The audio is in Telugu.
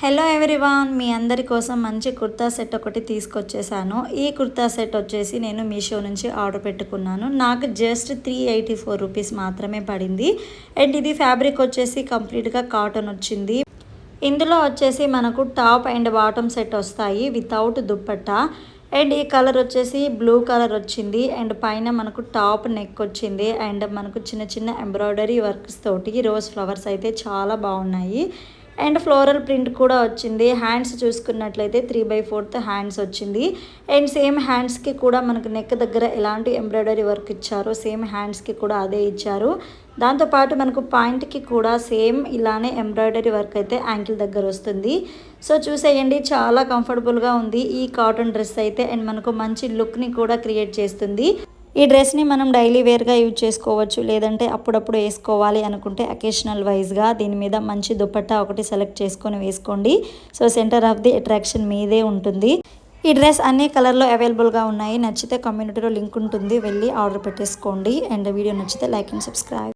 హలో ఎవ్రీవాన్, మీ అందరి కోసం మంచి కుర్తా సెట్ ఒకటి తీసుకొచ్చేసాను. ఈ కుర్తా సెట్ వచ్చేసి నేను మీషో నుంచి ఆర్డర్ పెట్టుకున్నాను. నాకు జస్ట్ 384 రూపీస్ మాత్రమే పడింది. అండ్ ఇది ఫ్యాబ్రిక్ వచ్చేసి కంప్లీట్గా కాటన్ వచ్చింది. ఇందులో వచ్చేసి మనకు టాప్ అండ్ బాటమ్ సెట్ వస్తాయి వితౌట్ దుప్పట్టా. అండ్ ఈ కలర్ వచ్చేసి బ్లూ కలర్ వచ్చింది. అండ్ పైన మనకు టాప్ నెక్ వచ్చింది. అండ్ మనకు చిన్న చిన్న ఎంబ్రాయిడరీ వర్క్స్ తోటి రోజ్ ఫ్లవర్స్ అయితే చాలా బాగున్నాయి. అండ్ ఫ్లోరల్ ప్రింట్ కూడా వచ్చింది. హ్యాండ్స్ చూసుకున్నట్లయితే 3/4 హ్యాండ్స్ వచ్చింది. అండ్ సేమ్ హ్యాండ్స్కి కూడా మనకు నెక్ దగ్గర ఎలాంటి ఎంబ్రాయిడరీ వర్క్ ఇచ్చారో సేమ్ హ్యాండ్స్కి కూడా అదే ఇచ్చారు. దాంతోపాటు మనకు పాయింట్కి కూడా సేమ్ ఇలానే ఎంబ్రాయిడరీ వర్క్ అయితే యాంకిల్ దగ్గర వస్తుంది. సో చూసేయండి, చాలా కంఫర్టబుల్గా ఉంది ఈ కాటన్ డ్రెస్ అయితే. అండ్ మనకు మంచి లుక్ని కూడా క్రియేట్ చేస్తుంది. ఈ డ్రెస్ని మనం డైలీ వేర్గా యూజ్ చేసుకోవచ్చు, లేదంటే అప్పుడప్పుడు వేసుకోవాలి అనుకుంటే అకేషనల్ వైజ్గా దీని మీద మంచి దుపట్టా ఒకటి సెలెక్ట్ చేసుకొని వేసుకోండి. So centre of the attraction మీదే ఉంటుంది. ఈ డ్రెస్ అన్ని కలర్లో అవైలబుల్గా ఉన్నాయి. నచ్చితే కమ్యూనిటీలో లింక్ ఉంటుంది, వెళ్ళి ఆర్డర్ పెట్టేసుకోండి. అండ్ వీడియో నచ్చితే లైక్ అండ్ సబ్స్క్రైబ్.